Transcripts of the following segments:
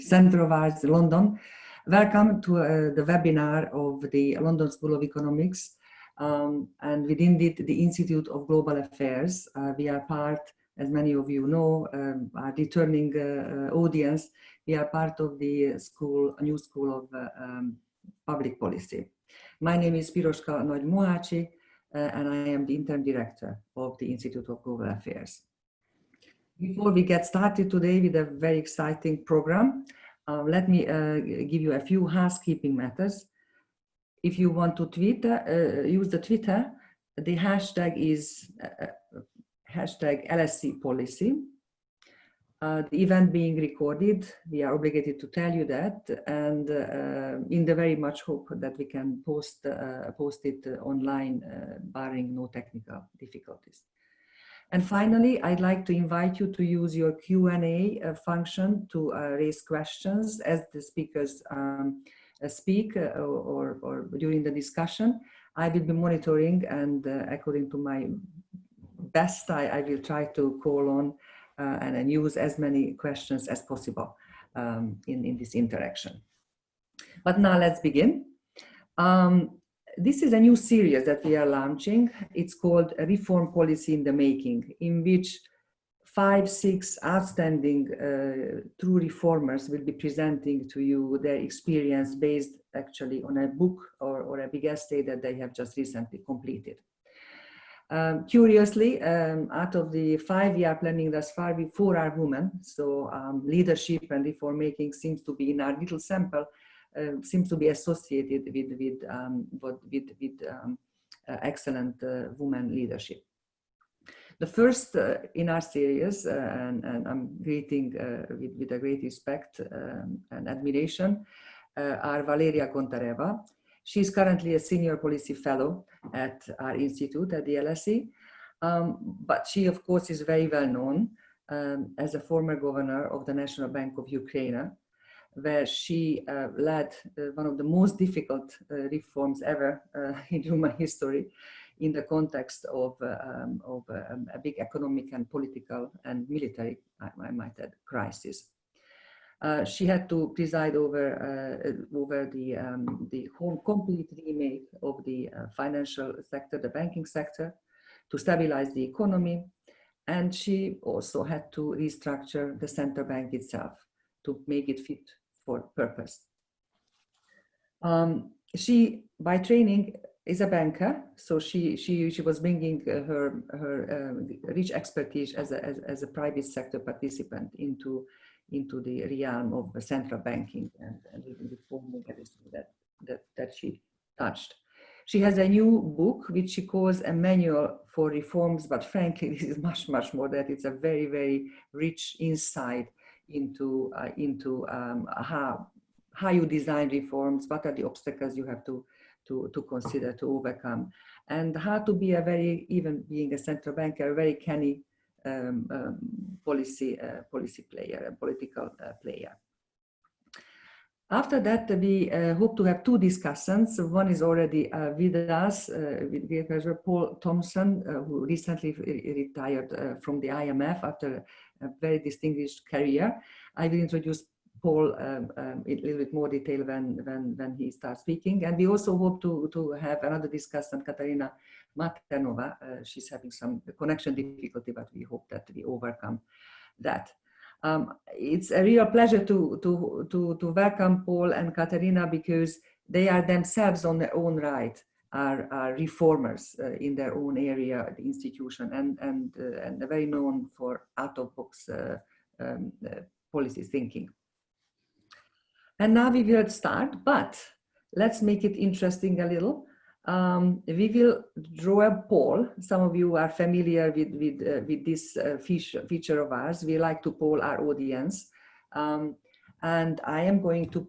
Centre of Arts, London. Welcome to the webinar of the London School of Economics, and within the Institute of Global Affairs. We are part, as many of you know, our returning audience, we are part of the school, a new school of public policy. My name is Piroska Nagy-Mohacsi, and I am the interim director of the Institute of Global Affairs. Before we get started today with a very exciting program, let me give you a few housekeeping matters. If you want to tweet, use the Twitter, the hashtag is hashtag LSC policy. The event being recorded, we are obligated to tell you that, and in the very much hope that we can post it online, barring no technical difficulties. And finally, I'd like to invite you to use your Q&A function to raise questions as the speakers speak or during the discussion. I will be monitoring, and according to my best, I will try to call on and use as many questions as possible in this interaction. But now let's begin. This is a new series that we are launching. It's called Reform Policy in the Making, in which 5-6 outstanding true reformers will be presenting to you their experience based actually on a book or a big essay that they have just recently completed. Curiously, out of the 5 we are planning thus far, 4 are women. So leadership and reform making seems to be in our little sample, seems to be associated with excellent women leadership. The first in our series, and I'm greeting with a great respect and admiration, are Valeria Gontareva. She's currently a senior policy fellow at our institute at the LSE, but she of course is very well known as a former governor of the National Bank of Ukraine, where she led one of the most difficult reforms ever in human history in the context of a big economic and political and military, I might add, crisis. She had to preside over the whole complete remake of the financial sector, the banking sector, to stabilize the economy, and she also had to restructure the central bank itself to make it fit for purpose. She, by training, is a banker, so she was bringing her rich expertise as a private sector participant into the realm of central banking and reforming everything that she touched. She has a new book which she calls a manual for reforms, but frankly, this is much more that. It's a very, very rich insight into how you design reforms, what are the obstacles you have to consider to overcome, and how to be even being a central banker, a very canny policy player, a political player. After that, we hope to have 2 discussants. One is already with us, with great pleasure, Poul Thompson, who recently retired from the IMF after a very distinguished career. I will introduce Poul in a little bit more detail when he starts speaking. And we also hope to have another discussant, Katarina Maternova. She's having some connection difficulty, but we hope that we overcome that. It's a real pleasure to welcome Poul and Katarína, because they are themselves on their own right are reformers in their own area, the institution, and very known for out-of-box policy thinking. And now we will start, but let's make it interesting a little. We will draw a poll. Some of you are familiar with this feature of ours. We like to poll our audience. And I am going to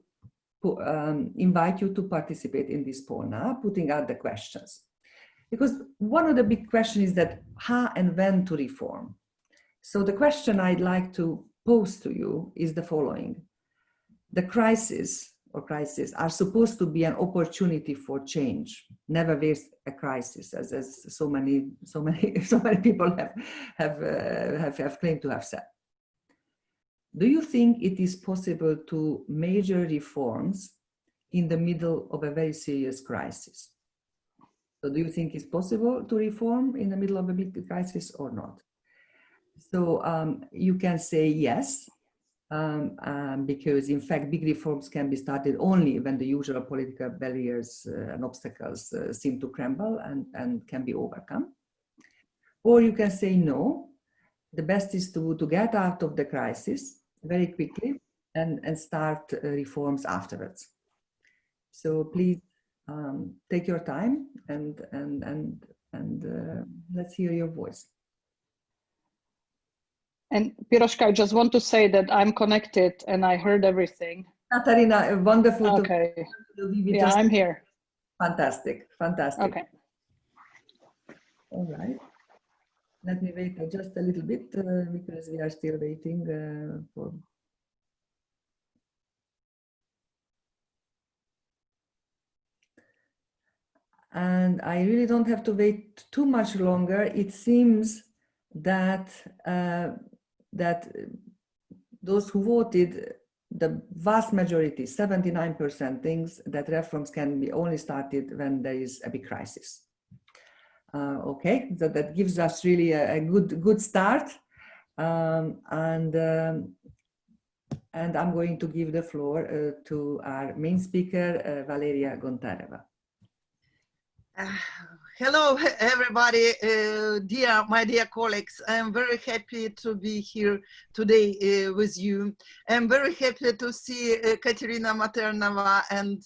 invite you to participate in this poll now, putting out the questions. Because one of the big questions is that how and when to reform. So the question I'd like to pose to you is the following. The crisis are supposed to be an opportunity for change, never waste a crisis, as so many people have claimed to have said. do you think it is possible to major reforms in the middle of a very serious crisis? So do you think it's possible to reform in the middle of a big crisis or not? So you can say yes, because in fact, big reforms can be started only when the usual political barriers and obstacles seem to crumble and can be overcome. Or you can say no, the best is to get out of the crisis very quickly and start reforms afterwards. So please take your time and let's hear your voice. And Piroska, I just want to say that I'm connected and I heard everything. Katarina, wonderful okay. to be with yeah, us. I'm here. Fantastic, fantastic. Okay. All right. Let me wait just a little bit because we are still waiting for. And I really don't have to wait too much longer. It seems that that those who voted, the vast majority, 79%, thinks that reforms can be only started when there is a big crisis. Okay, so that gives us really a good start, and I'm going to give the floor to our main speaker, Valeria Gontareva. Hello, everybody, my dear colleagues. I'm very happy to be here today with you. I'm very happy to see Katarina Maternova and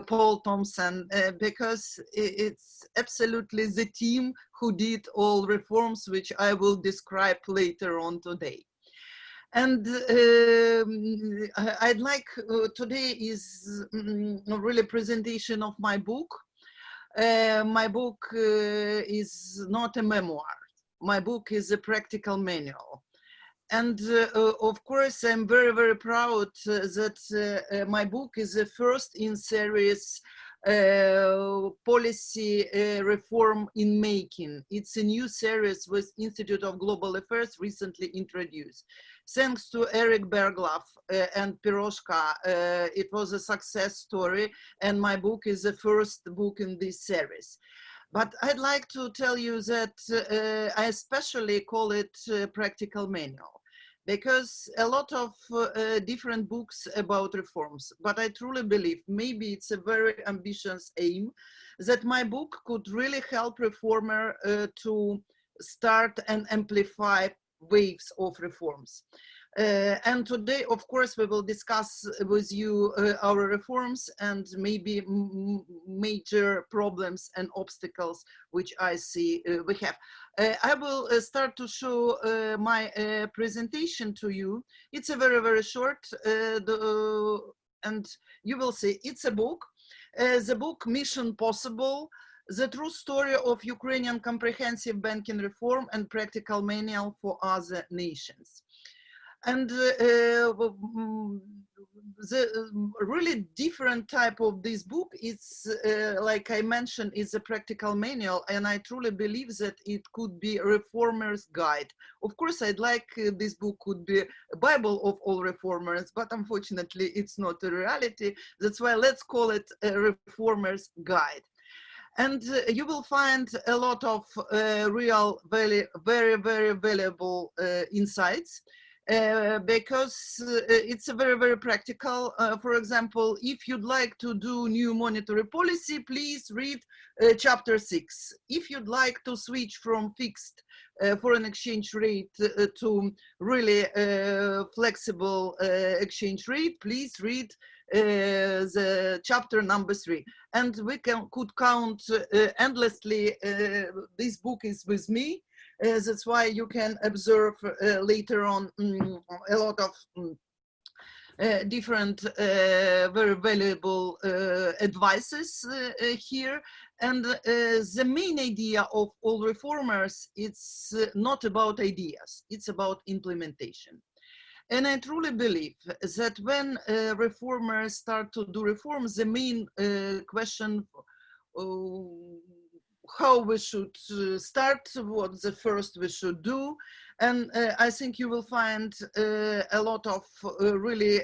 Poul Thompson because it's absolutely the team who did all reforms, which I will describe later on today. And I'd like, today is really a presentation of my book. My book is not a memoir. My book is a practical manual. And of course, I'm very, very proud that my book is the first in series policy reform in making. It's a new series with Institute of Global Affairs recently introduced. Thanks to Eric Berglauf and Piroska, it was a success story, and my book is the first book in this series. But I'd like to tell you that I especially call it practical manual, because a lot of different books about reforms, but I truly believe maybe it's a very ambitious aim that my book could really help reformer to start and amplify waves of reforms. And today, of course, we will discuss with you our reforms and maybe major problems and obstacles which I see we have. I will start to show my presentation to you. It's a very, very short, and you will see it's a book. The book Mission Possible, the true story of Ukrainian comprehensive banking reform and practical manual for other nations. And the really different type of this book is, like I mentioned, is a practical manual, and I truly believe that it could be a reformer's guide. Of course, I'd like this book could be a Bible of all reformers, but unfortunately, it's not a reality. That's why let's call it a reformer's guide. And you will find a lot of real, very, very valuable insights. Because it's a very, very practical. For example, if you'd like to do new monetary policy, please read chapter 6. If you'd like to switch from fixed foreign exchange rate to really flexible exchange rate, please read the chapter number 3. And we could count endlessly. This book is with me. That's why you can observe later on a lot of different very valuable advices here. And the main idea of all reformers, it's not about ideas, it's about implementation. And I truly believe that when reformers start to do reforms, the main question how we should start, what the first we should do, And I think you will find a lot of really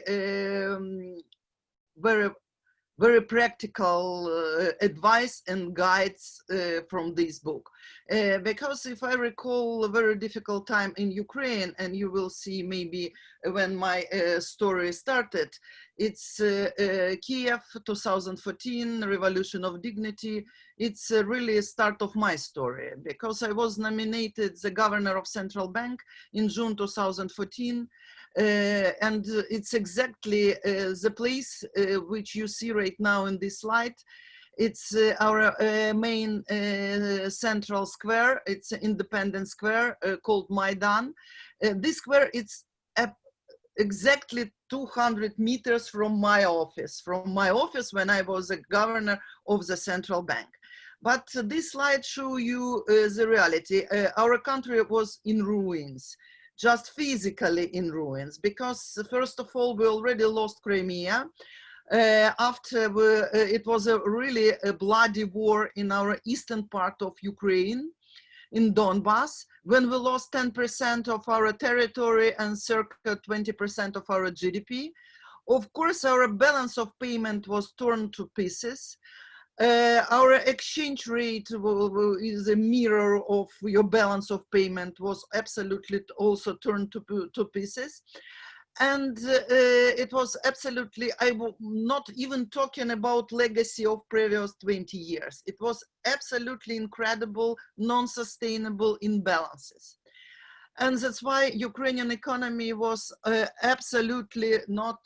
very practical advice and guides from this book. Because if I recall a very difficult time in Ukraine, and you will see maybe when my story started, it's Kiev 2014, Revolution of Dignity. It's really a start of my story, because I was nominated the governor of Central Bank in June 2014. And it's exactly the place which you see right now in this slide. It's our main central square. It's an independent square called Maidan. This square, it's exactly 200 meters from my office when I was a governor of the central bank. But this slide shows you the reality. Our country was in ruins, just physically in ruins, because first of all, we already lost Crimea. After it was really a bloody war in our eastern part of Ukraine, in Donbass, when we lost 10% of our territory and circa 20% of our GDP. Of course, our balance of payment was torn to pieces. Our exchange rate is a mirror of your balance of payment, was absolutely also turned to pieces. And it was absolutely, I'm not even talking about legacy of previous 20 years. It was absolutely incredible, non-sustainable imbalances. And that's why Ukrainian economy was absolutely not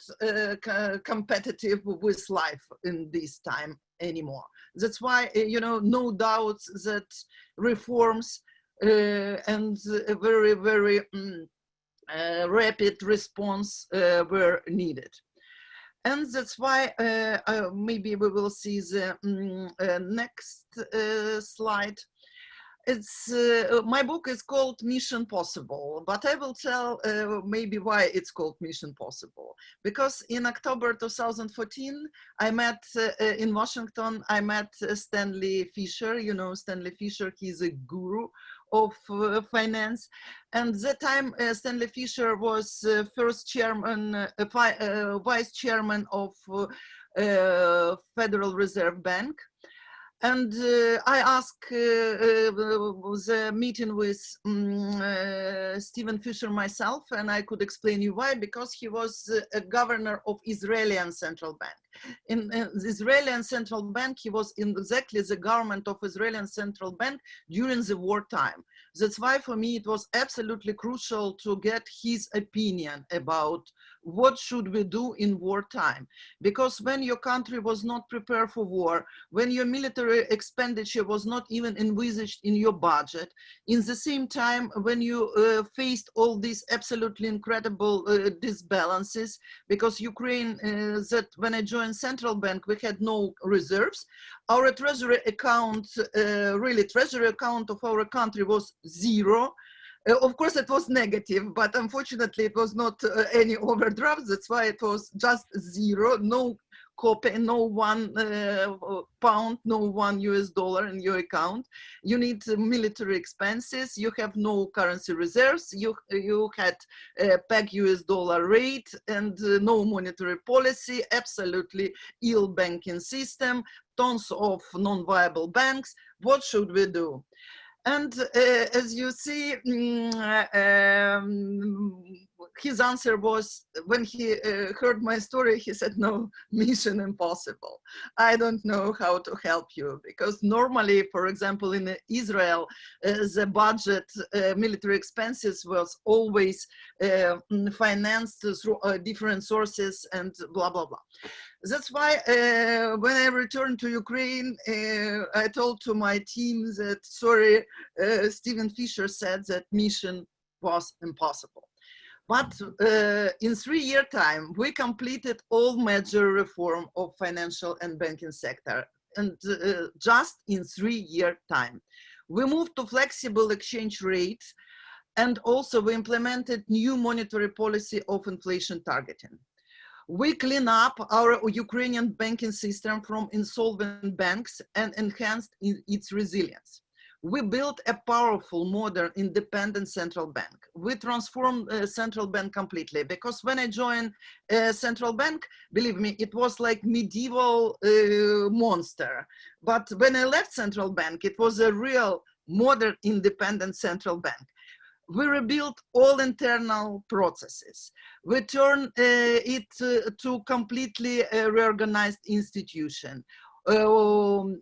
competitive with life in this time anymore. That's why, you know, no doubts that reforms and a very, very rapid response were needed. And that's why maybe we will see the next slide. It's my book is called Mission Possible, but I will tell maybe why it's called Mission Possible. Because in October 2014, I met in Washington, I met Stanley Fischer. You know Stanley Fischer, he's a guru of finance. And that time Stanley Fischer was first chairman, vice chairman of Federal Reserve Bank. And I asked the meeting with Stephen Fisher myself, and I could explain you why, because he was a governor of Israeli Central Bank. In the Israeli Central Bank, he was in exactly the government of Israeli Central Bank during the wartime. That's why for me it was absolutely crucial to get his opinion about what should we do in wartime. Because when your country was not prepared for war, when your military expenditure was not even envisaged in your budget, in the same time when you faced all these absolutely incredible disbalances, because Ukraine, that when I joined Central Bank, we had no reserves. Our treasury account, really treasury account of our country was zero. Of course, it was negative, but unfortunately, it was not any overdraft. That's why it was just zero, no copay, no £1, no $1 in your account. You need military expenses. You have no currency reserves. You had peg US dollar rate and no monetary policy, absolutely ill banking system, tons of non-viable banks. What should we do? And as you see, his answer was, when he heard my story, he said, no, mission impossible. I don't know how to help you, because normally, for example, in Israel, the budget, military expenses was always financed through different sources and blah, blah, blah. That's why when I returned to Ukraine, I told to my team that, sorry, Stephen Fisher said that mission was impossible. But in 3-year time, we completed all major reform of financial and banking sector, and just in 3-year time. We moved to flexible exchange rate, and also we implemented new monetary policy of inflation targeting. We clean up our Ukrainian banking system from insolvent banks and enhanced its resilience. we built a powerful, modern, independent central bank. We transformed central bank completely, because when I joined central bank, believe me, it was like medieval monster. But when I left central bank, it was a real modern, independent central bank. We rebuilt all internal processes. We turned it to completely reorganized institution.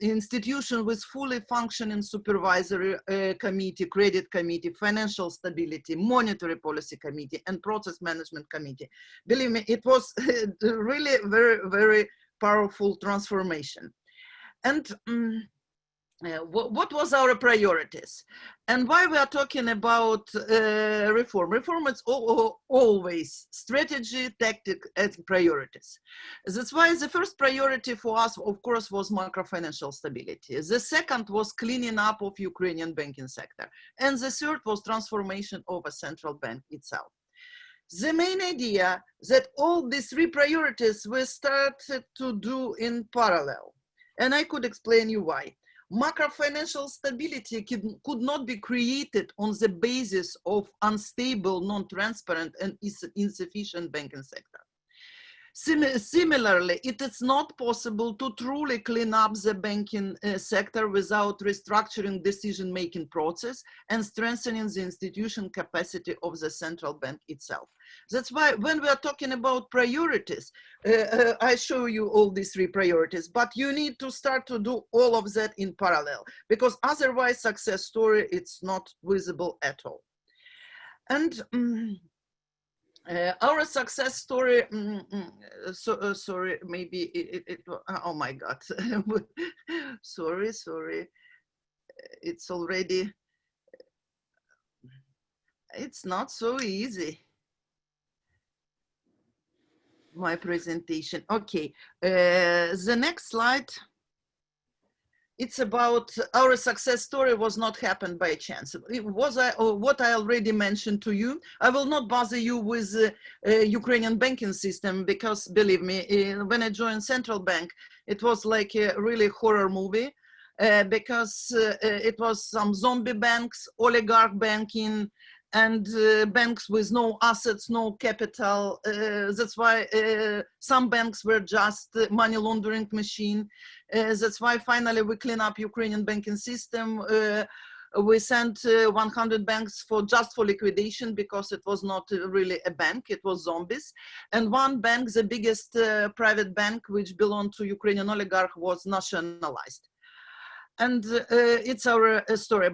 Institution with fully functioning supervisory committee, credit committee, financial stability, monetary policy committee, and process management committee. Believe me, it was really very, very powerful transformation. And what was our priorities, and why we are talking about reform? Reform is always strategy, tactic, and priorities. That's why the first priority for us, of course, was macro-financial stability. The second was cleaning up of Ukrainian banking sector. And the third was transformation of a central bank itself. The main idea that all these three priorities we started to do in parallel. And I could explain you why. Macro-financial stability could not be created on the basis of unstable, non-transparent, and insufficient banking sector. Similarly, it is not possible to truly clean up the banking sector without restructuring decision-making process and strengthening the institution capacity of the central bank itself. That's why when we are talking about priorities, I show you all these three priorities, but you need to start to do all of that in parallel, because otherwise success story, it's not visible at all. And our success story, sorry, maybe oh my God, sorry, it's already, it's not so easy, my presentation. Okay, the next slide. It's about our success story was not happened by chance. It was what I already mentioned to you. I will not bother you with Ukrainian banking system, because believe me, when I joined central bank, it was like a really horror movie, because it was some zombie banks, oligarch banking, and banks with no assets, no capital. That's why some banks were just money laundering machine. That's why finally we clean up Ukrainian banking system. We sent 100 banks just for liquidation, because it was not really a bank, it was zombies. And one bank, the biggest private bank, which belonged to Ukrainian oligarch, was nationalized. And it's our story.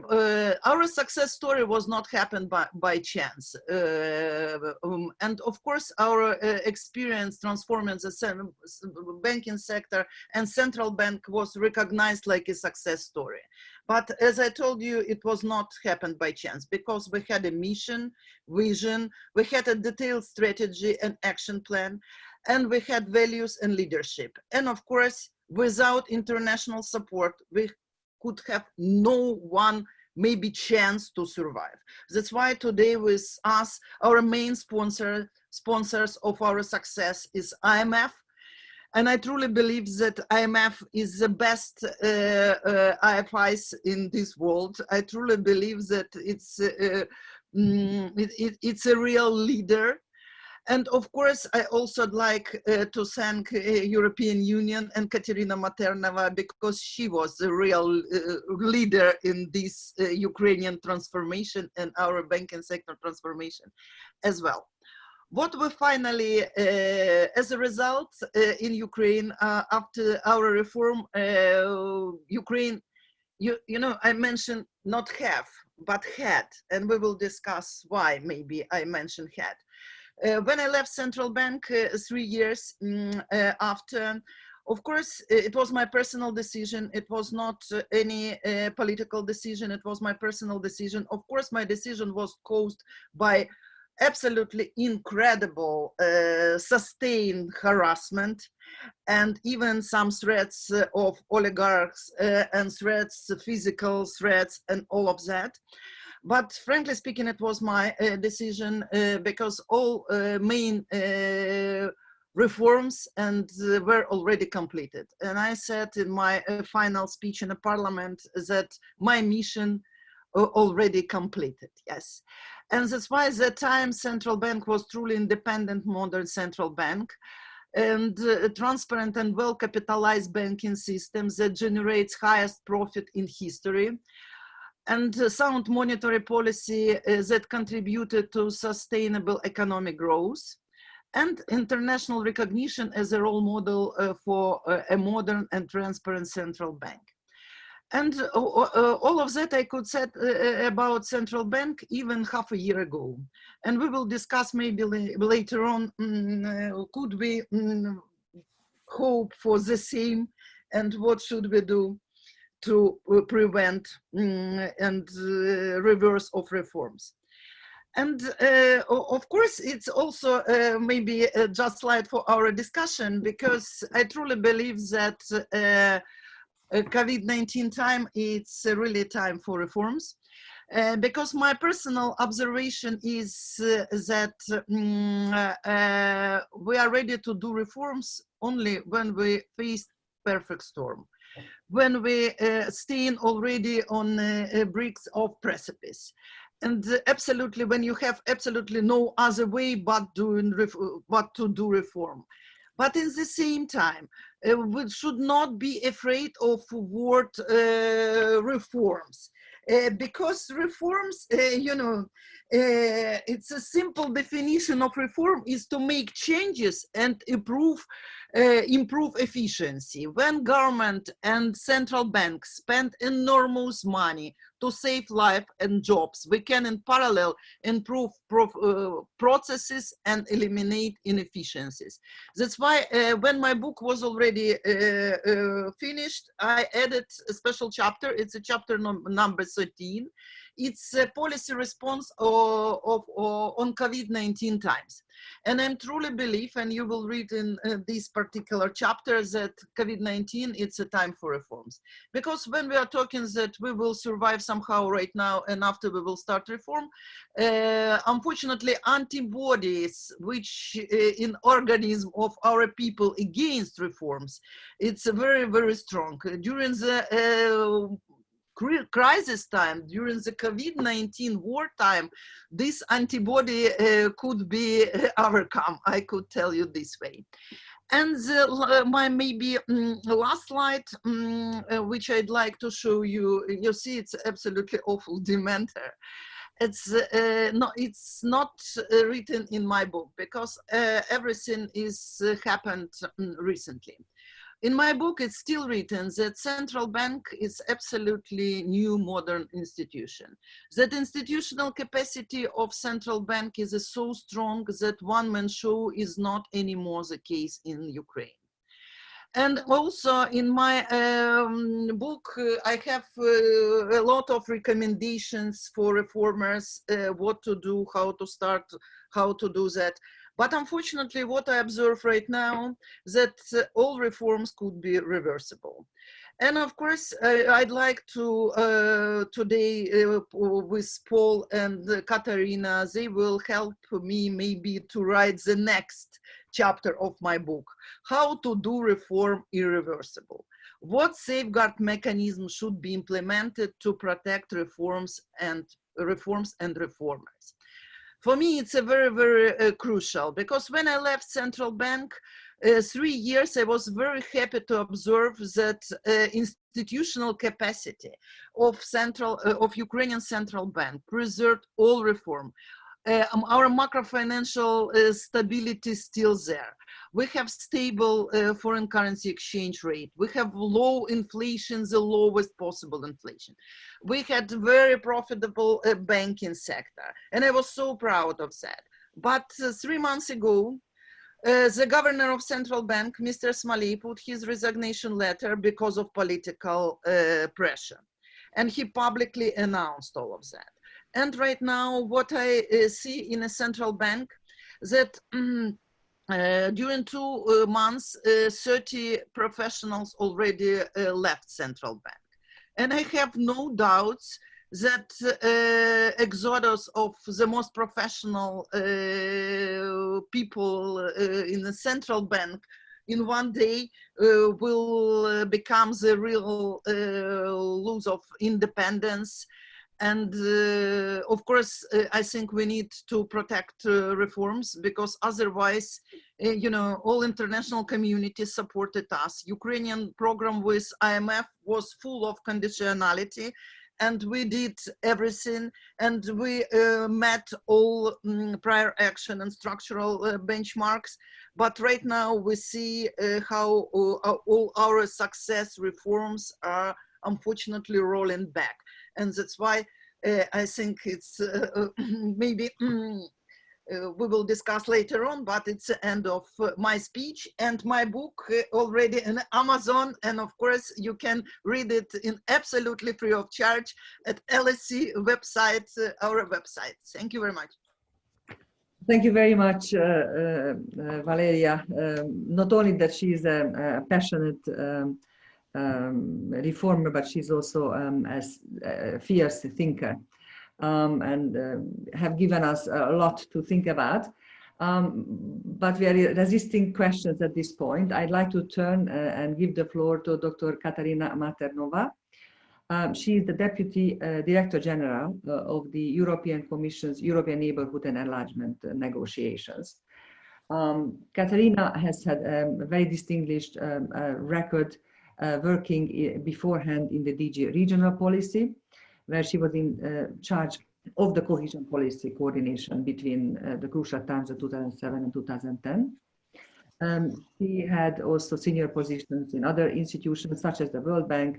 Our success story was not happened by chance. And of course, our experience transforming the banking sector and central bank was recognized like a success story. But as I told you, it was not happened by chance, because we had a mission, vision, we had a detailed strategy and action plan, and we had values and leadership. And of course, without international support, we could have no one maybe chance to survive. That's why today with us, our main sponsors of our success is IMF. And I truly believe that IMF is the best IFIs in this world. I truly believe that it's a real leader. And of course, I also like to thank European Union and Katarina Maternova, because she was the real leader in this Ukrainian transformation and our banking sector transformation as well. What we finally, as a result, in Ukraine, after our reform, Ukraine, you know, I mentioned not have, but had, and we will discuss why maybe I mentioned had. When I left central bank 3 years after, of course, it was my personal decision. It was not any political decision. It was my personal decision. Of course, my decision was caused by absolutely incredible sustained harassment, and even some threats of oligarchs and threats, physical threats, and all of that. But frankly speaking, it was my decision, because all main reforms and were already completed. And I said in my final speech in the parliament that my mission already completed, yes. And that's why at that time central bank was truly independent modern central bank, and a transparent and well-capitalized banking system that generates highest profit in history, and sound monetary policy that contributed to sustainable economic growth, and international recognition as a role model for a modern and transparent central bank. And all of that I could say about central bank even half a year ago. And we will discuss maybe later on, could we hope for the same, and what should we do to prevent and reverse of reforms. And of course, it's also maybe just slide for our discussion, because I truly believe that COVID-19 time, it's really time for reforms. Because my personal observation is that we are ready to do reforms only when we face perfect storm, when we stand already on bricks of precipice. And absolutely, when you have absolutely no other way but to do reform. But in the same time, we should not be afraid of word reforms. Because reforms, you know, it's a simple definition of reform is to make changes and improve efficiency. When government and central banks spend enormous money to save life and jobs, we can in parallel improve processes and eliminate inefficiencies. That's why when my book was already finished, I added a special chapter. It's a chapter number 13. It's a policy response on COVID-19 times. And I truly believe, and you will read in this particular chapter, that COVID-19, it's a time for reforms. Because when we are talking that we will survive somehow right now and after we will start reform, unfortunately, antibodies which in organism of our people against reforms, it's very, very strong. During the crisis time, during the COVID-19 wartime, this antibody could be overcome, I could tell you this way. And my maybe last slide, which I'd like to show you, you see it's absolutely awful dementor. It's not written in my book, because everything is happened recently. In my book, it's still written that central bank is absolutely new modern institution. That institutional capacity of central bank is so strong that one-man show is not anymore the case in Ukraine. And also in my book, I have a lot of recommendations for reformers, what to do, how to start, how to do that. But unfortunately, what I observe right now, that all reforms could be reversible. And of course, I'd like to today with Poul and Katarína, they will help me maybe to write the next chapter of my book, how to do reform irreversible. What safeguard mechanism should be implemented to protect reforms and reformers? For me, it's a very, very crucial, because when I left central bank 3 years, I was very happy to observe that institutional capacity of Ukrainian central bank preserved all reform. Our macro-financial stability is still there. We have stable foreign currency exchange rate. We have low inflation, the lowest possible inflation. We had very profitable banking sector, and I was so proud of that. But 3 months ago, the governor of central bank, Mr. Smoley, put his resignation letter because of political pressure. And he publicly announced all of that. And right now, what I see in a central bank, that during 2 months, 30 professionals already left central bank. And I have no doubts that exodus of the most professional people in the central bank in one day will become the real lose of independence. And of course, I think we need to protect reforms, because otherwise, you know, all international communities supported us. Ukrainian program with IMF was full of conditionality, and we did everything, and we met all prior action and structural benchmarks. But right now we see how all our success reforms are unfortunately rolling back. And that's why I think it's maybe we will discuss later on, but it's the end of my speech, and my book already in Amazon. And of course, you can read it in absolutely free of charge at LSE website, our website. Thank you very much. Thank you very much, Valeria. Not only that she is a passionate reformer, but she's also a fierce thinker, and have given us a lot to think about. But we are resisting questions at this point. I'd like to turn and give the floor to Dr. Katarina Maternova. She is the Deputy Director General of the European Commission's European Neighbourhood and Enlargement negotiations. Katarina has had a very distinguished record working beforehand in the DG regional policy, where she was in charge of the cohesion policy coordination between the crucial times of 2007 and 2010. She had also senior positions in other institutions such as the World Bank,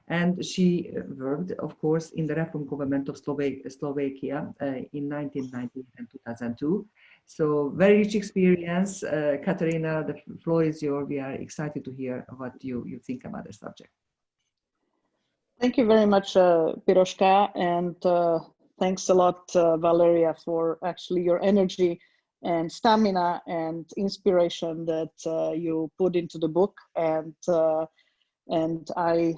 and she worked, of course, in the reform government of Slovakia in 1990 and 2002. So very rich experience. Katarina, the floor is yours. We are excited to hear what you think about the subject. Thank you very much, Piroska, and thanks a lot, Valeria, for actually your energy and stamina and inspiration that you put into the book. And I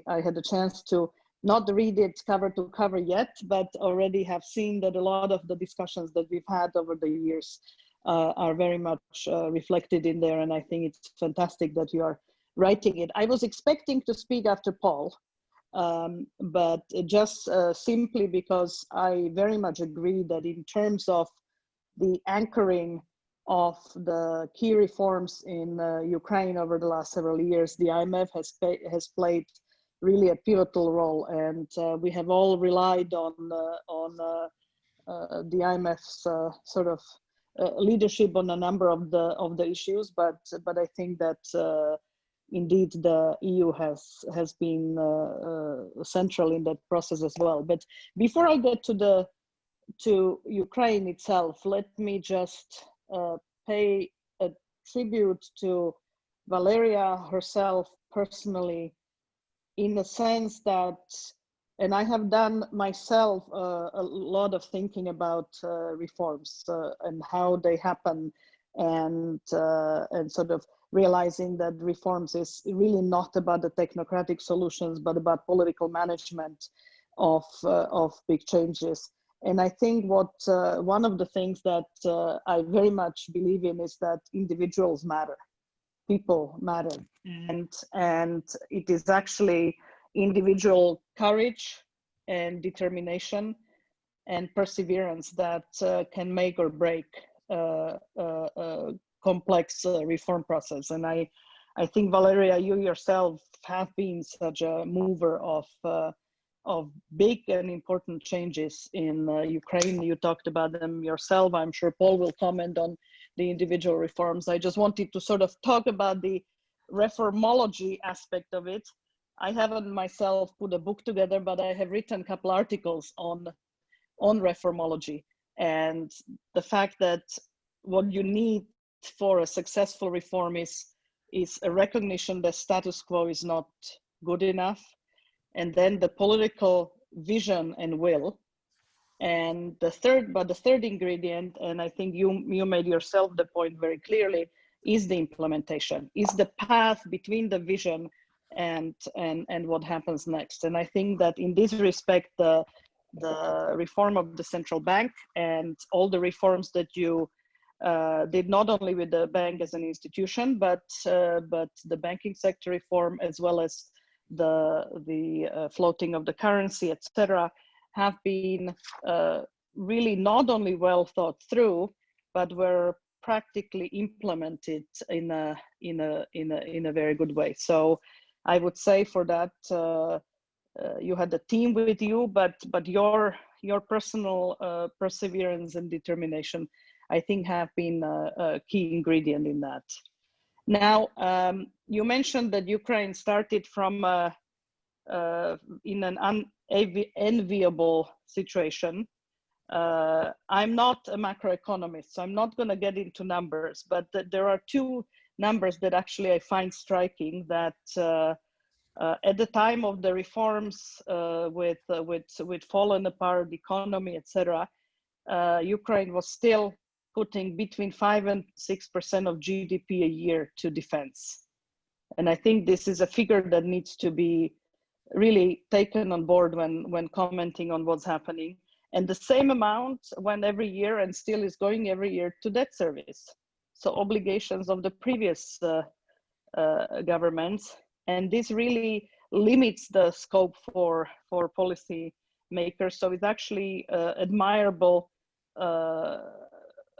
had a chance to not read it cover to cover yet, but already have seen that a lot of the discussions that we've had over the years are very much reflected in there. And I think it's fantastic that you are writing it. I was expecting to speak after Paul, but just simply because I very much agree that in terms of the anchoring of the key reforms in Ukraine over the last several years, the IMF has played really a pivotal role, and we have all relied on the IMF's sort of leadership on a number of the issues. But I think that indeed the EU has been central in that process as well. But before I get to Ukraine itself, let me just pay a tribute to Valeria herself personally, in the sense that, and I have done myself a lot of thinking about reforms and how they happen, and sort of realizing that reforms is really not about the technocratic solutions, but about political management of big changes. And I think one of the things that I very much believe in is that individuals matter, people matter, and it is actually individual courage and determination and perseverance that can make or break a complex reform process. And I think, Valeria, you yourself have been such a mover of big and important changes in Ukraine. You talked about them yourself. I'm sure Paul will comment on the individual reforms. I just wanted to sort of talk about the reformology aspect of it. I haven't myself put a book together, but I have written a couple articles on reformology, and the fact that what you need for a successful reform is a recognition that status quo is not good enough, and then the political vision and will. And the third ingredient, and I think you made yourself the point very clearly, is the implementation, is the path between the vision and what happens next. And I think that in this respect, the reform of the central bank and all the reforms that you did, not only with the bank as an institution, but the banking sector reform, as well as the floating of the currency, etc., have been really not only well thought through, but were practically implemented in a very good way. So I would say for that, you had a team with you, but your personal perseverance and determination, I think, have been a key ingredient in that. Now, you mentioned that Ukraine started from in an unenviable situation. I'm not a macroeconomist, so I'm not going to get into numbers, but there are two numbers that actually I find striking, that at the time of the reforms with fallen apart economy, etc., Ukraine was still putting between 5 and 6% of GDP a year to defense. And I think this is a figure that needs to be really taken on board when commenting on what's happening. And the same amount went every year and still is going every year to debt service. So obligations of the previous governments. And this really limits the scope for policy makers. So it's actually admirable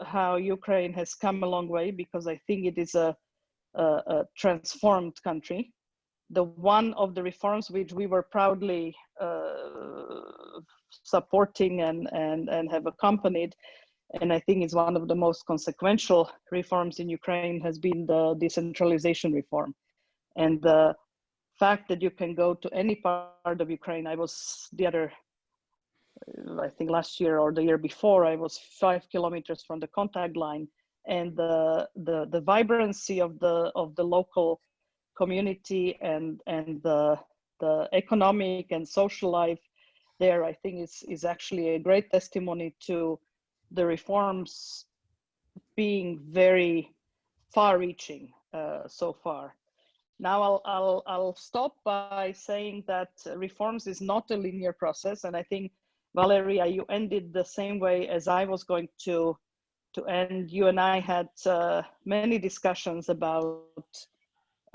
how Ukraine has come a long way, because I think it is a transformed country. The one of the reforms which we were proudly supporting and have accompanied, and I think is one of the most consequential reforms in Ukraine, has been the decentralization reform. And the fact that you can go to any part of Ukraine, I was I think last year or the year before, I was 5 kilometers from the contact line, and the vibrancy of the local community and the economic and social life there, I think is actually a great testimony to the reforms being very far-reaching so far. Now I'll stop by saying that reforms is not a linear process, and I think, Valeria, you ended the same way as I was going to end. You and I had many discussions about,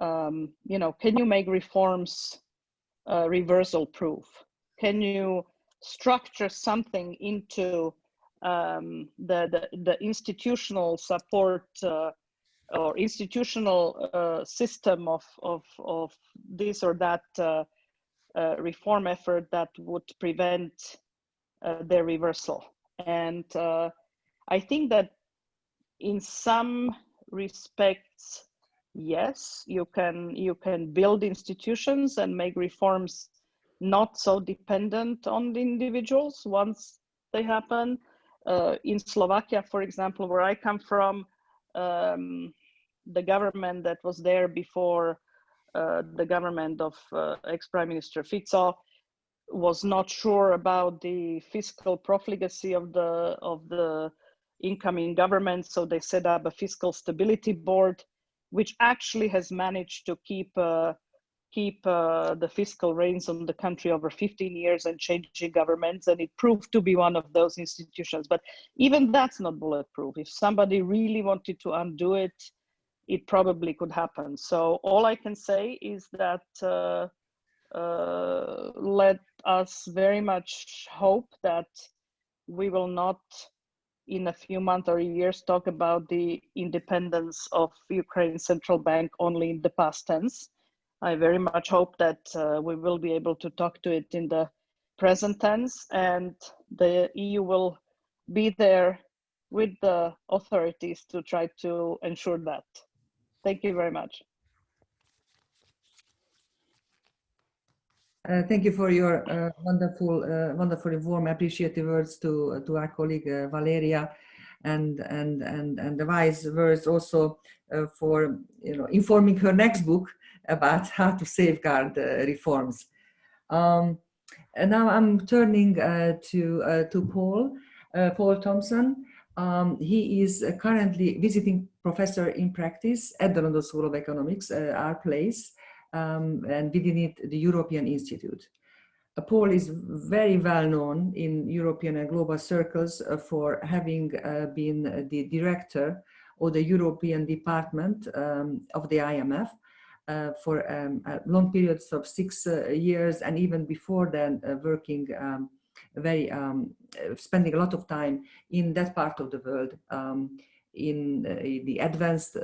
you know, can you make reforms reversal proof? Can you structure something into the institutional support or institutional system of this or that reform effort that would prevent their reversal? And I think that in some respects, yes, you can build institutions and make reforms not so dependent on the individuals once they happen. In Slovakia, for example, where I come from, the government that was there before the government of ex-Prime Minister Fico was not sure about the fiscal profligacy of the incoming government, so they set up a fiscal stability board, which actually has managed to keep the fiscal reins on the country over 15 years and changing governments, and it proved to be one of those institutions. But even that's not bulletproof. If somebody really wanted to undo it, it probably could happen. So all I can say is that let us very much hope that we will not, in a few months or years, talk about the independence of Ukraine's central bank only in the past tense. I very much hope that we will be able to talk to it in the present tense, and the EU will be there with the authorities to try to ensure that. Thank you very much. Thank you for your wonderful, warm, appreciative words to our colleague Valeria, and the wise words also for informing her next book about how to safeguard reforms. And now I'm turning to Poul Thompson. He is currently visiting professor in practice at the London School of Economics, our place. and within it, the European Institute. Poul is very well known in European and global circles for having been the director of the European Department of the IMF for long periods of 6 years, and even before then working spending a lot of time in that part of the world, in the advanced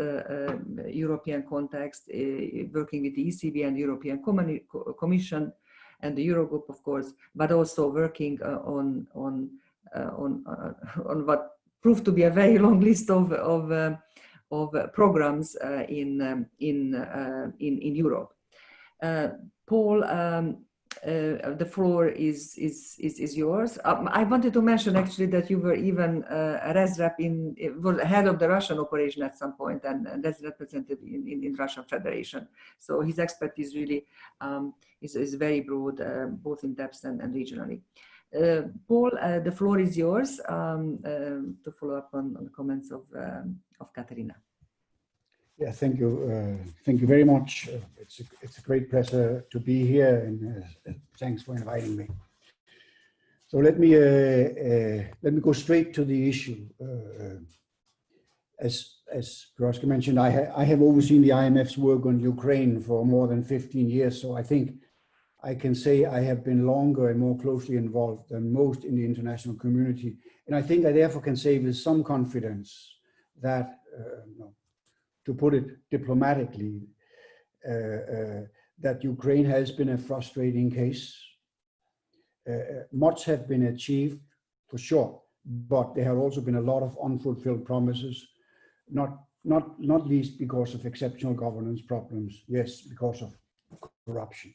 European context, working with the ECB and European Commission and the Eurogroup, of course, but also working on what proved to be a very long list of programs in Europe. Paul, the floor is yours. I wanted to mention actually that you were even a res rep were head of the Russian operation at some point, and that's represented in Russian Federation. So his expertise really is very broad, both in depth and regionally. Paul, the floor is yours to follow up on the comments of Katarina. Yeah, thank you. Thank you very much. It's a great pleasure to be here, and thanks for inviting me. So let me go straight to the issue. As Piroska mentioned, I have overseen the IMF's work on Ukraine for more than 15 years, so I think I can say I have been longer and more closely involved than most in the international community. And I think I therefore can say with some confidence that, to put it diplomatically, that Ukraine has been a frustrating case. Much have been achieved, for sure, but there have also been a lot of unfulfilled promises, not least because of exceptional governance problems, yes, because of corruption.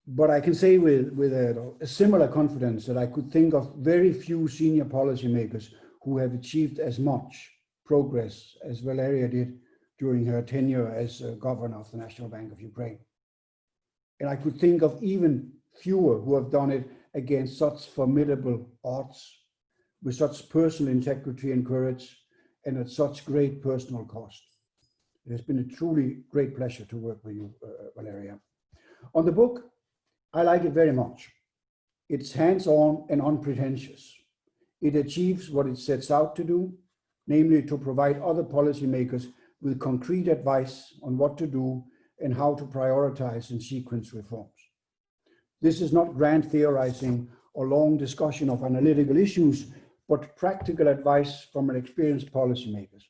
But I can say with a similar confidence that I could think of very few senior policymakers who have achieved as much progress as Valeria did during her tenure as governor of the National Bank of Ukraine. And I could think of even fewer who have done it against such formidable odds, with such personal integrity and courage, and at such great personal cost. It has been a truly great pleasure to work with you, Valeria. On the book, I like it very much. It's hands-on and unpretentious. It achieves what it sets out to do, namely to provide other policymakers with concrete advice on what to do and how to prioritize and sequence reforms. This is not grand theorizing or long discussion of analytical issues, but practical advice from an experienced policymakers.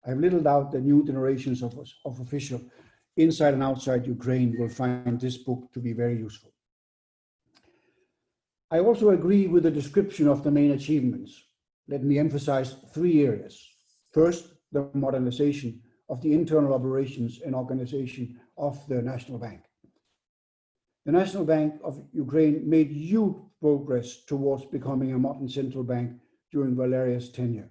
I have little doubt that new generations of officials inside and outside Ukraine will find this book to be very useful. I also agree with the description of the main achievements. Let me emphasize 3 areas. First, the modernization of the internal operations and organization of the National Bank. The National Bank of Ukraine made huge progress towards becoming a modern central bank during Valeria's tenure.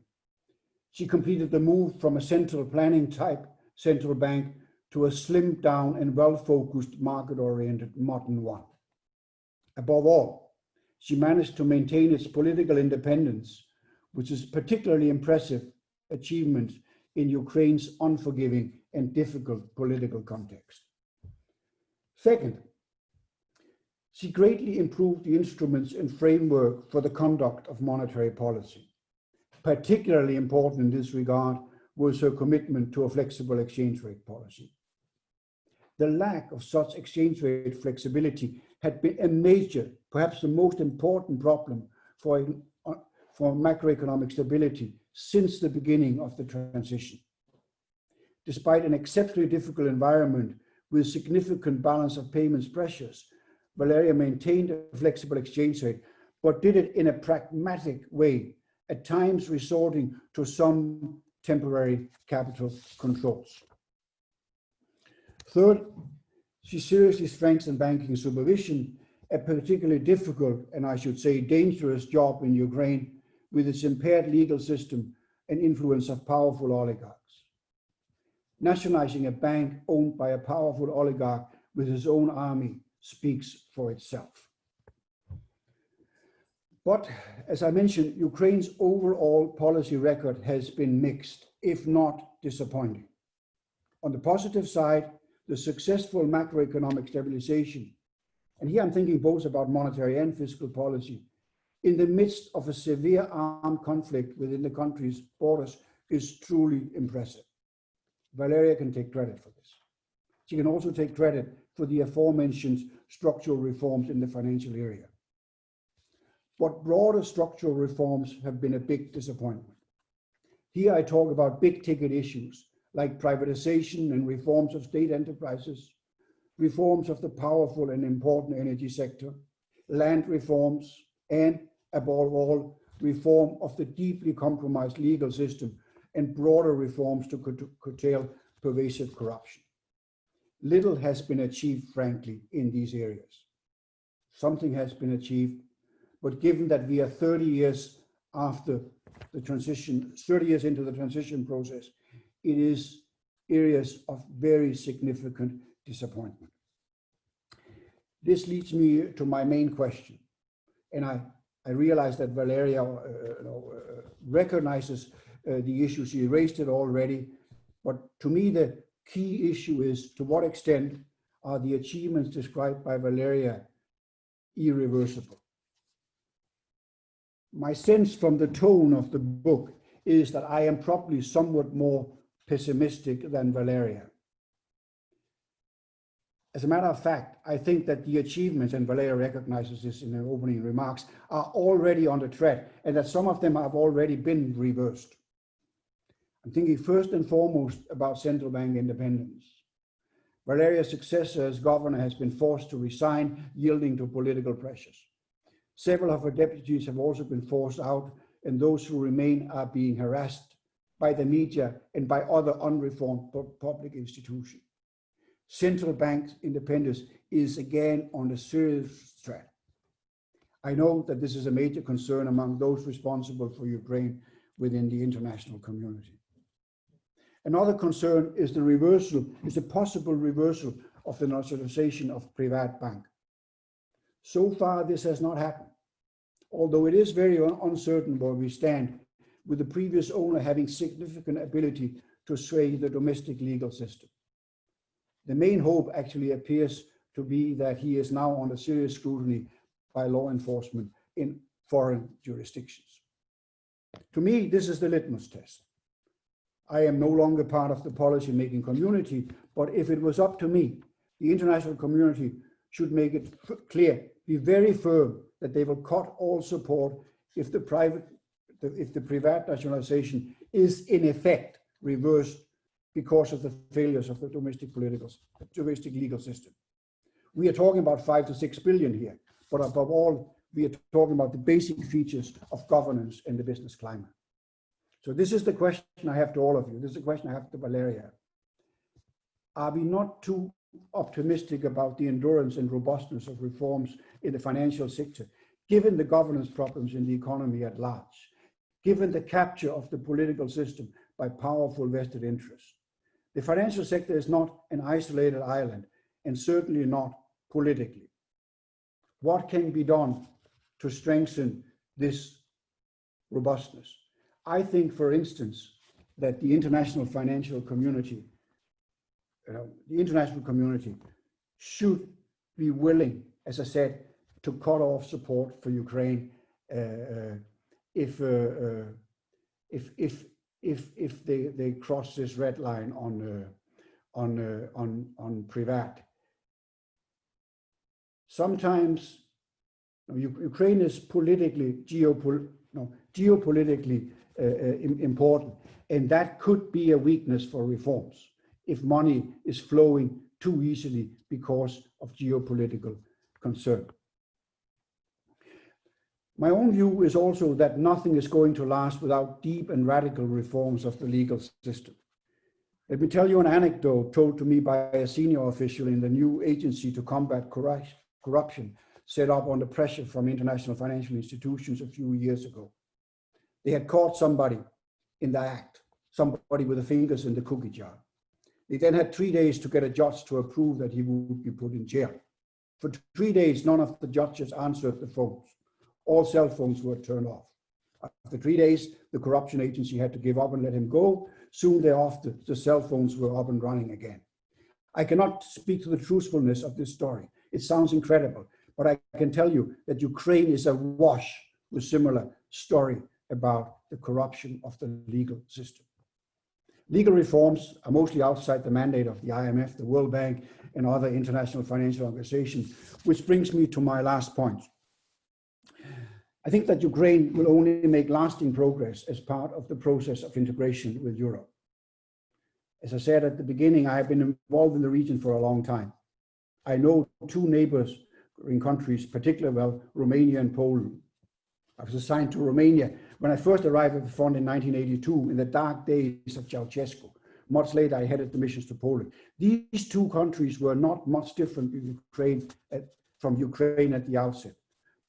She completed the move from a central planning type central bank to a slimmed down and well-focused market-oriented modern one. Above all, she managed to maintain its political independence, which is particularly impressive achievement in Ukraine's unforgiving and difficult political context. Second, she greatly improved the instruments and framework for the conduct of monetary policy. Particularly important in this regard was her commitment to a flexible exchange rate policy. The lack of such exchange rate flexibility had been a major, perhaps the most important problem for macroeconomic stability since the beginning of the transition. Despite an exceptionally difficult environment with significant balance of payments pressures, Valeria maintained a flexible exchange rate, but did it in a pragmatic way, at times resorting to some temporary capital controls. Third, she seriously strengthened banking supervision, a particularly difficult and I should say dangerous job in Ukraine with its impaired legal system and influence of powerful oligarchs. Nationalizing a bank owned by a powerful oligarch with his own army speaks for itself. But as I mentioned, Ukraine's overall policy record has been mixed, if not disappointing. On the positive side, the successful macroeconomic stabilization, and here I'm thinking both about monetary and fiscal policy, in the midst of a severe armed conflict within the country's borders is truly impressive. Valeria can take credit for this. She can also take credit for the aforementioned structural reforms in the financial area. But broader structural reforms have been a big disappointment. Here I talk about big ticket issues like privatization and reforms of state enterprises, reforms of the powerful and important energy sector, land reforms, and above all, reform of the deeply compromised legal system and broader reforms to curtail pervasive corruption. Little has been achieved, frankly, in these areas. Something has been achieved, but given that we are 30 years after the transition, 30 years into the transition process, it is areas of very significant disappointment. This leads me to my main question, and I realize that Valeria recognizes the issue. She raised it already, but to me the key issue is to what extent are the achievements described by Valeria irreversible? My sense from the tone of the book is that I am probably somewhat more pessimistic than Valeria. As a matter of fact, I think that the achievements, and Valeria recognizes this in her opening remarks, are already under threat, and that some of them have already been reversed. I'm thinking first and foremost about central bank independence. Valeria's successor as governor has been forced to resign, yielding to political pressures. Several of her deputies have also been forced out, and those who remain are being harassed by the media and by other unreformed public institutions. Central bank independence is again under serious threat. I know that this is a major concern among those responsible for Ukraine within the international community. Another concern is the possible reversal of the nationalization of private bank. So far, this has not happened, although it is very uncertain where we stand, with the previous owner having significant ability to sway the domestic legal system. The main hope actually appears to be that he is now under serious scrutiny by law enforcement in foreign jurisdictions. To me, this is the litmus test. I am no longer part of the policy-making community, but if it was up to me, the international community should make it clear, be very firm, that they will cut all support if the private nationalization is in effect reversed because of the failures of the domestic legal system. We are talking about 5 to 6 billion here, but above all, we are talking about the basic features of governance and the business climate. So this is the question I have to all of you. This is the question I have to Valeria. Are we not too optimistic about the endurance and robustness of reforms in the financial sector, given the governance problems in the economy at large, given the capture of the political system by powerful vested interests? The financial sector is not an isolated island, and certainly not politically. What can be done to strengthen this robustness? I think, for instance, that the international financial community, should be willing, as I said, to cut off support for Ukraine if they cross this red line on privat. Sometimes Ukraine is geopolitically important, and that could be a weakness for reforms if money is flowing too easily because of geopolitical concern. My own view is also that nothing is going to last without deep and radical reforms of the legal system. Let me tell you an anecdote told to me by a senior official in the new agency to combat corruption set up under pressure from international financial institutions a few years ago. They had caught somebody in the act, somebody with the fingers in the cookie jar. They then had 3 days to get a judge to approve that he would be put in jail. For 3 days, none of the judges answered the phones. All cell phones were turned off. After 3 days, the corruption agency had to give up and let him go. Soon thereafter, the cell phones were up and running again. I cannot speak to the truthfulness of this story. It sounds incredible, but I can tell you that Ukraine is awash with similar story about the corruption of the legal system. Legal reforms are mostly outside the mandate of the IMF, the World Bank, and other international financial organizations, which brings me to my last point. I think that Ukraine will only make lasting progress as part of the process of integration with Europe. As I said at the beginning, I have been involved in the region for a long time. I know two neighboring countries, particularly well, Romania and Poland. I was assigned to Romania when I first arrived at the front in 1982 in the dark days of Ceausescu. Much later, I headed the missions to Poland. These two countries were not much different from Ukraine at the outset.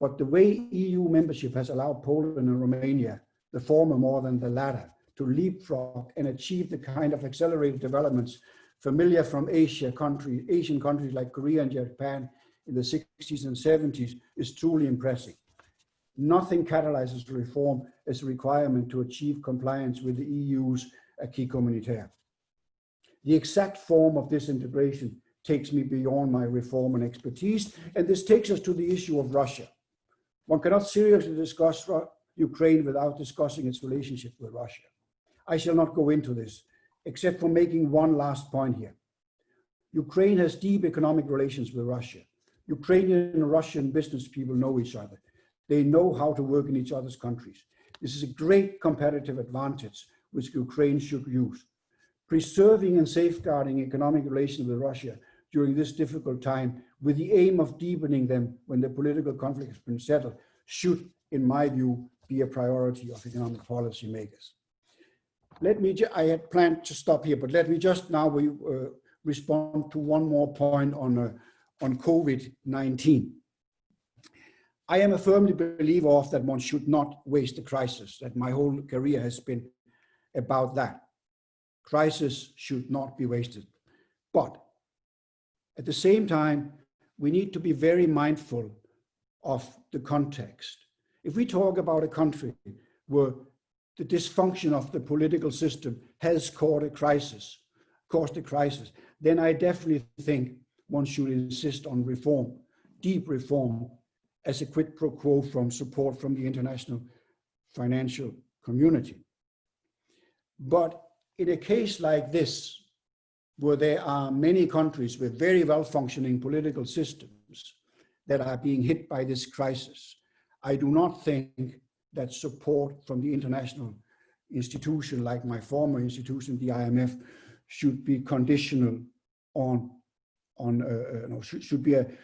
But the way EU membership has allowed Poland and Romania, the former more than the latter, to leapfrog and achieve the kind of accelerated developments familiar from Asian countries like Korea and Japan in the 60s and 70s is truly impressive. Nothing catalyzes reform as a requirement to achieve compliance with the EU's acquis communautaire. The exact form of this integration takes me beyond my reform and expertise, and this takes us to the issue of Russia. One cannot seriously discuss Ukraine without discussing its relationship with Russia. I shall not go into this, except for making one last point here. Ukraine has deep economic relations with Russia. Ukrainian and Russian business people know each other. They know how to work in each other's countries. This is a great competitive advantage which Ukraine should use. Preserving and safeguarding economic relations with Russia during this difficult time with the aim of deepening them when the political conflict has been settled should, in my view, be a priority of economic policy makers. I had planned to stop here, but let me just now respond to one more point on COVID-19. I am a firmly believer of that one should not waste a crisis, that my whole career has been about that. Crisis should not be wasted. But at the same time, we need to be very mindful of the context. If we talk about a country where the dysfunction of the political system has caused a crisis, then I definitely think one should insist on reform, deep reform, as a quid pro quo from support from the international financial community. But in a case like this, where there are many countries with very well-functioning political systems that are being hit by this crisis, I do not think that support from the international institution, like my former institution, the IMF, should be conditional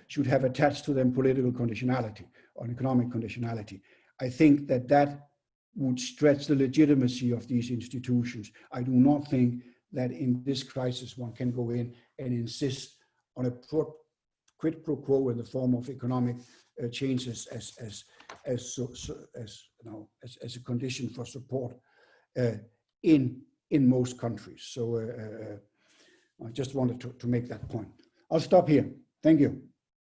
should have attached to them political conditionality or economic conditionality. I think that would stretch the legitimacy of these institutions. I do not think that in this crisis one can go in and insist on a quid pro quo in the form of economic changes as a condition for support in most countries. So I just wanted to make that point. I'll stop here. Thank you.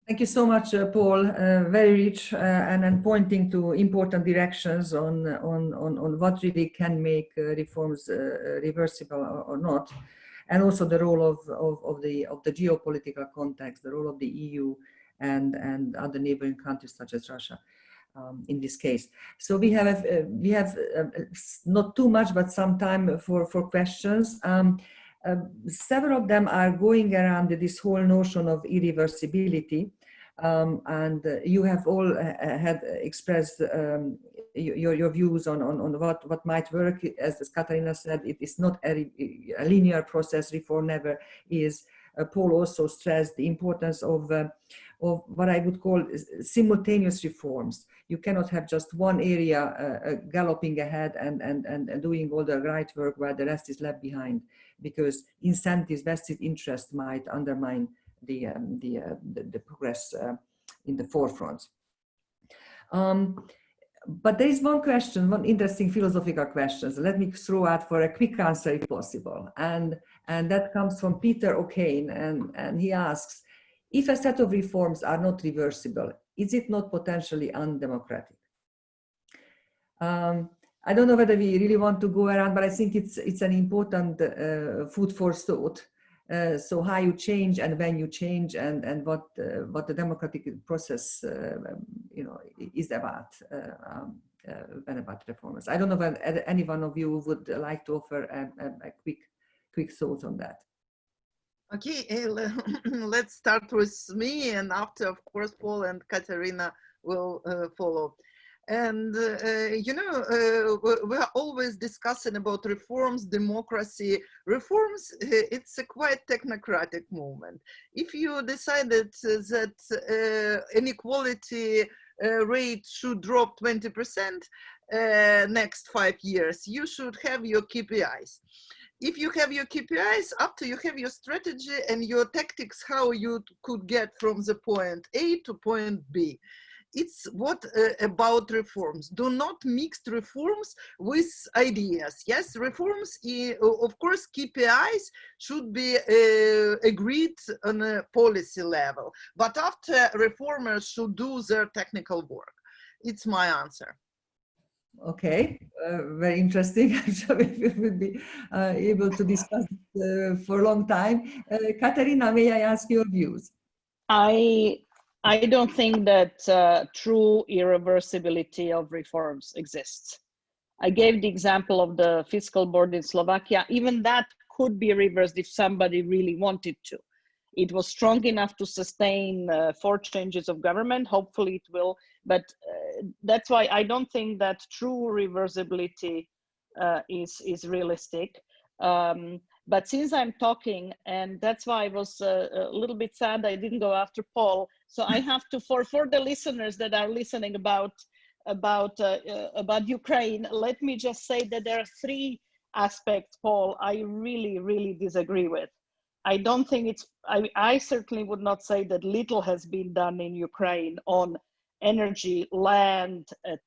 Thank you so much, Paul. Very rich and pointing to important directions on what really can make reforms reversible or not, and also the role of the geopolitical context, the role of the EU and other neighboring countries such as Russia. In this case, so we have not too much, but some time for questions. Several of them are going around this whole notion of irreversibility, and you have all had expressed your views on what might work. As Katarina said, it is not a linear process. Reform never is. Paul also stressed the importance of what I would call simultaneous reforms. You cannot have just one area galloping ahead and doing all the right work while the rest is left behind, because incentives, vested interest might undermine the progress in the forefront. But there is one question, one interesting philosophical question. So let me throw out for a quick answer if possible. And that comes from Peter O'Kane, and he asks, if a set of reforms are not reversible, is it not potentially undemocratic? I don't know whether we really want to go around, but I think it's an important food for thought. So how you change and when you change, and what the democratic process is about when about reformers. I don't know if any one of you would like to offer a quick thought on that. Okay, let's start with me, and after, of course, Paul and Katarina will follow. And, we're always discussing about reforms, democracy. Reforms, it's a quite technocratic movement. If you decided that inequality rate should drop 20% next 5 years, you should have your KPIs. If you have your KPIs, after you have your strategy and your tactics, how you could get from the point A to point B. It's what about reforms. Do not mix reforms with ideas. Yes, reforms, of course, KPIs should be agreed on a policy level. But after, reformers should do their technical work. It's my answer. Okay, very interesting. I'm sure we will be able to discuss it for a long time. Katarina, may I ask your views? I don't think that true irreversibility of reforms exists. I gave the example of the fiscal board in Slovakia. Even that could be reversed if somebody really wanted to. It was strong enough to sustain 4 changes of government. Hopefully it will, but that's why I don't think that true reversibility is realistic. But since I'm talking, and that's why I was a little bit sad I didn't go after Paul. So I have to, for the listeners that are listening about Ukraine, let me just say that there are 3 aspects, Paul, I really disagree with. I don't think it's, I certainly would not say that little has been done in Ukraine on energy, land,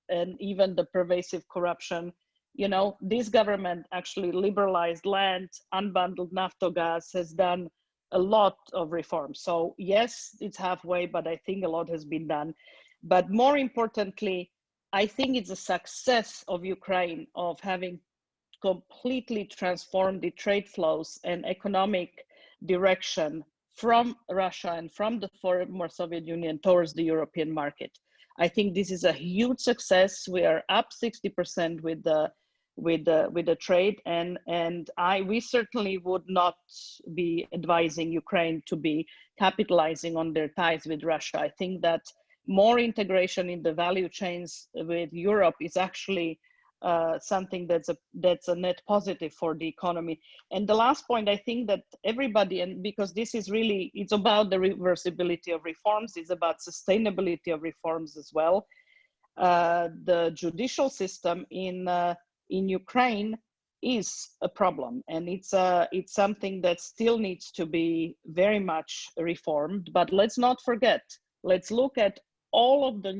and even the pervasive corruption. You know, this government actually liberalized land, unbundled Naftogaz, has done a lot of reforms. So yes, it's halfway, but I think a lot has been done. But more importantly, I think it's a success of Ukraine of having completely transformed the trade flows and economic direction from Russia and from the former Soviet Union towards the European market. I think this is a huge success. We are up 60% with the trade, and we certainly would not be advising Ukraine to be capitalizing on their ties with Russia. I think that more integration in the value chains with Europe is actually something that's a net positive for the economy. And the last point, I think that everybody, and because this is really, it's about the reversibility of reforms, it's about sustainability of reforms as well. The judicial system in Ukraine is a problem, and it's something that still needs to be very much reformed. But let's not forget, let's look at all of the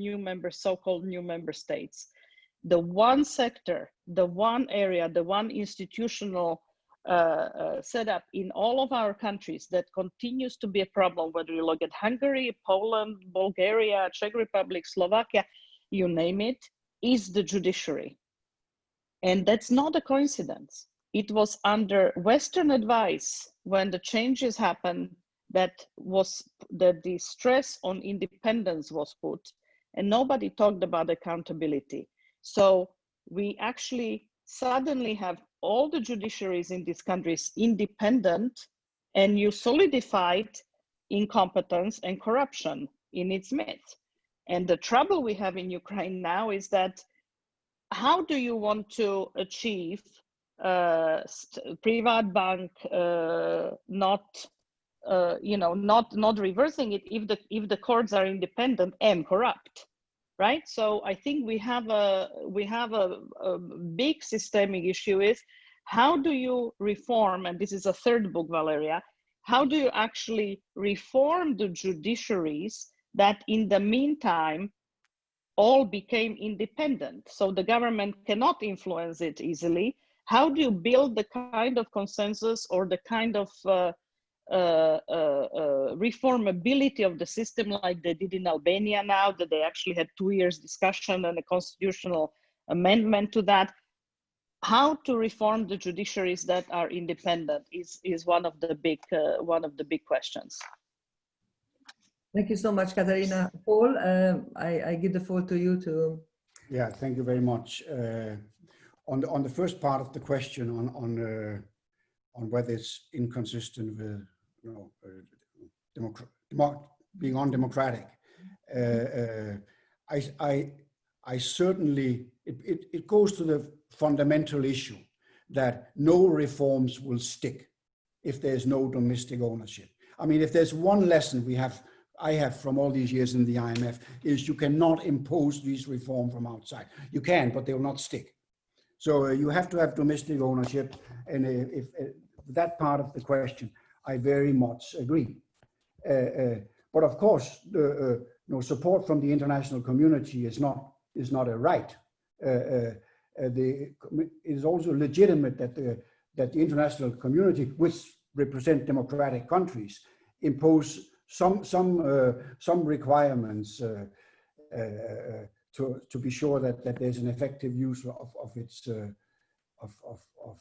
so-called new member states. The one sector, the one area, the one institutional setup in all of our countries that continues to be a problem, whether you look at Hungary, Poland, Bulgaria, Czech Republic, Slovakia, you name it, is the judiciary. And that's not a coincidence. It was under Western advice when the changes happened that the stress on independence was put, and nobody talked about accountability. So we actually suddenly have all the judiciaries in these countries independent, and you solidified incompetence and corruption in its midst. And the trouble we have in Ukraine now is that how do you want to achieve private bank not reversing it if the courts are independent and corrupt? Right, so I think we have a big systemic issue is how do you reform, and this is a 3rd book, Valeria, how do you actually reform the judiciaries that in the meantime all became independent, so the government cannot influence it easily? How do you build the kind of consensus or the kind of reformability of the system like they did in Albania now, that they actually had 2 years discussion and a constitutional amendment to that? how to reform the judiciaries that are independent is one of the big questions. Thank you so much, Katarina. Paul, I give the floor to you to. Yeah, thank you very much. On the first part of the question on whether it's inconsistent with being undemocratic, I certainly it goes to the fundamental issue that no reforms will stick if there's no domestic ownership. I mean, if there's one lesson I have from all these years in the IMF is you cannot impose these reforms from outside. You can, but they will not stick. So you have to have domestic ownership, and if that part of the question, I very much agree. But of course, support from the international community is not a right. It is also legitimate that the international community, which represent democratic countries, impose some requirements to be sure that there's an effective use of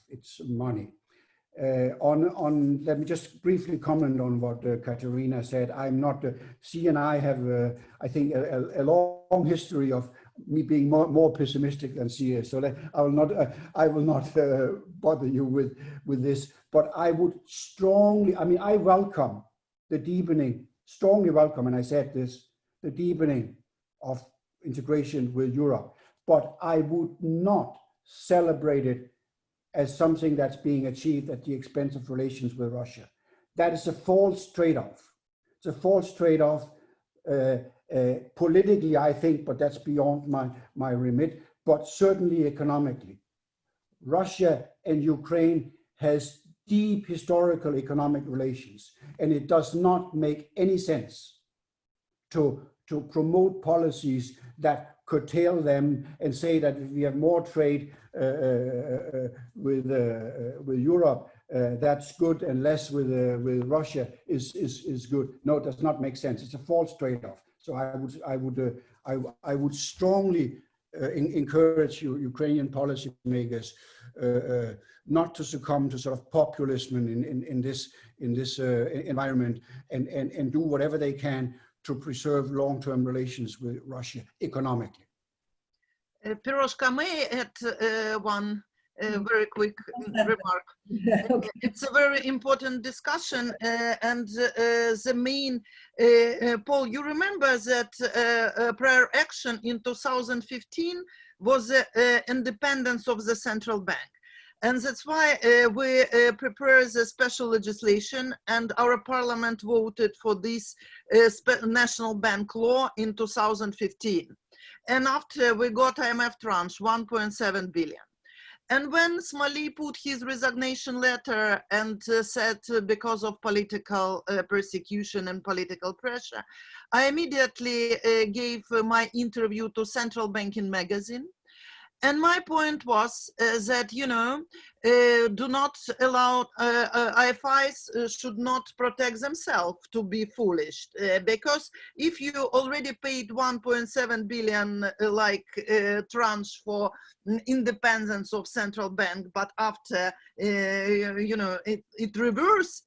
its money. Let me just briefly comment on what Katarina said. She and I have, I think, a long history of me being more pessimistic than she is. So I will not bother you with this. But I would I welcome the deepening, strongly welcome, and I said this, the deepening of integration with Europe. But I would not celebrate it as something that's being achieved at the expense of relations with Russia. That is a false trade-off. It's a false trade-off politically, I think, but that's beyond my remit, but certainly economically. Russia and Ukraine has deep historical economic relations, and it does not make any sense to promote policies that curtail them and say that if we have more trade with Europe, that's good, and less with Russia is good. No, it does not make sense. It's a false trade-off. So I would strongly encourage Ukrainian policymakers not to succumb to sort of populism in this environment, and do whatever they can to preserve long-term relations with Russia economically. Piroska, may I add one very quick remark? Okay. It's a very important discussion, and the main, Paul, you remember that prior action in 2015 was the independence of the central bank. And that's why we prepared the special legislation, and our parliament voted for this national bank law in 2015. And after we got IMF tranche, 1.7 billion. And when Smoley put his resignation letter and said because of political persecution and political pressure, I immediately gave my interview to Central Banking magazine. And my point was that, do not allow, IFIs should not protect themselves to be foolish, because if you already paid 1.7 billion tranche for independence of central bank, but after, it reverse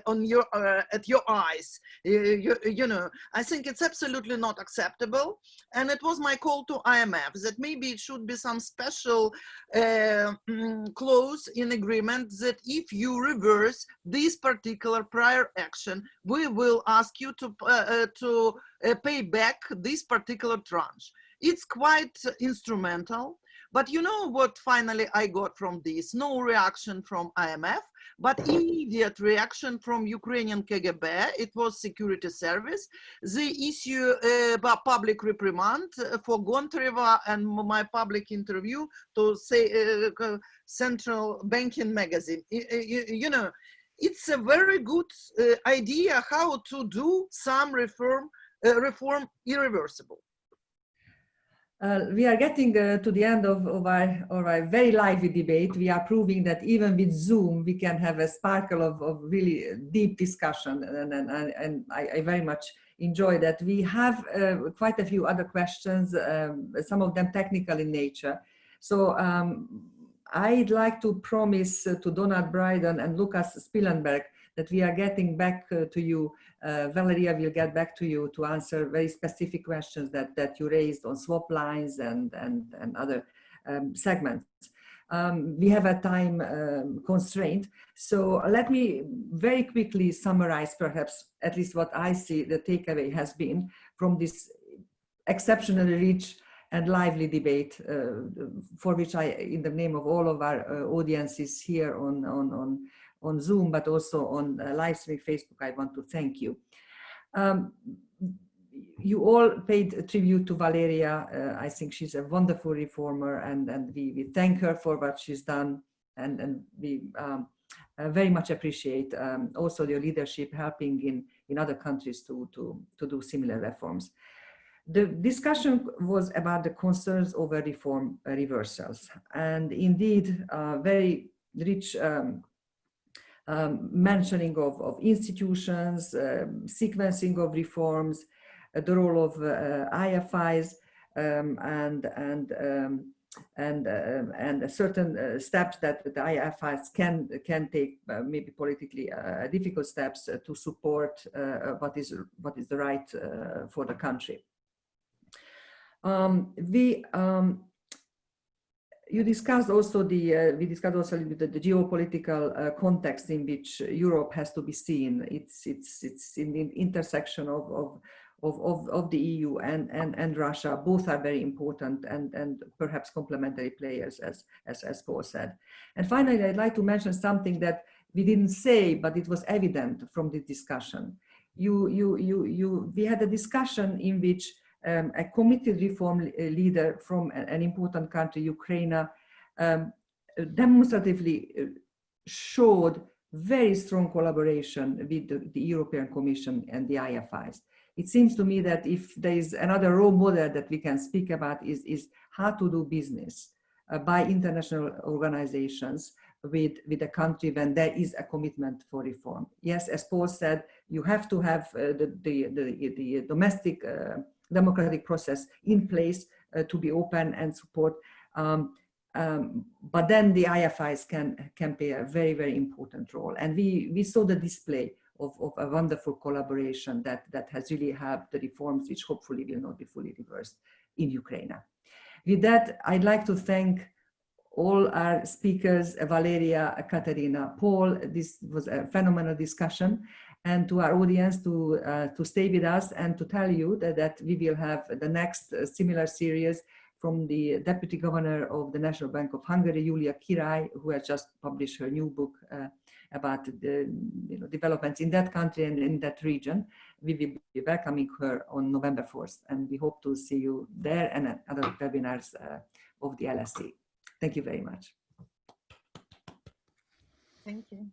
on your, at your eyes, I think it's absolutely not acceptable. And it was my call to IMF that maybe it should be some special clause in agreement that if you reverse this particular prior action, we will ask you to pay back this particular tranche. It's quite instrumental, but you know what finally I got from this? No reaction from IMF, but immediate reaction from Ukrainian KGB. It was security service. They issue a public reprimand for Gontareva and my public interview to say Central Banking magazine. It's a very good idea how to do some reform irreversible. We are getting to the end of our very lively debate. We are proving that even with Zoom, we can have a sparkle of really deep discussion, and I very much enjoy that. We have quite a few other questions, some of them technical in nature. So I'd like to promise to Donald Bryden and Lucas Spillenberg that we are getting back to you. Valeria will get back to you to answer very specific questions that you raised on swap lines and other segments. We have a time constraint, so let me very quickly summarize perhaps at least what I see the takeaway has been from this exceptionally rich and lively debate for which I, in the name of all of our audiences here on Zoom, but also on live stream Facebook, I want to thank you. You all paid tribute to Valeria. I think she's a wonderful reformer, and we thank her for what she's done, and we very much appreciate also your leadership helping in other countries to do similar reforms. The discussion was about the concerns over reform reversals, and indeed very rich mentioning of institutions, sequencing of reforms, the role of IFIs, and certain steps that the IFIs can take, maybe politically difficult steps to support what is the right for the country. You discussed also we discussed also a little bit the geopolitical context in which Europe has to be seen. It's in the intersection of the EU and Russia. Both are very important and perhaps complementary players, as Poul said. And finally, I'd like to mention something that we didn't say, but it was evident from the discussion. We had a discussion in which a committed reform leader from an important country, Ukraine, demonstratively showed very strong collaboration with the European Commission and the IFIs. It seems to me that if there is another role model that we can speak about is how to do business by international organizations with a country when there is a commitment for reform. Yes, as Poul said, you have to have the domestic democratic process in place to be open and support, but then the IFIs can play a very, very important role. And we saw the display of a wonderful collaboration that has really helped the reforms, which hopefully will not be fully reversed in Ukraine. With that, I'd like to thank all our speakers, Valeria, Katarína, Poul. This was a phenomenal discussion. And to our audience to stay with us and to tell you that we will have the next similar series from the Deputy Governor of the National Bank of Hungary, Julia Király, who has just published her new book about the developments in that country and in that region. We will be welcoming her on November 4th, and we hope to see you there and at other webinars of the LSE. Thank you very much. Thank you.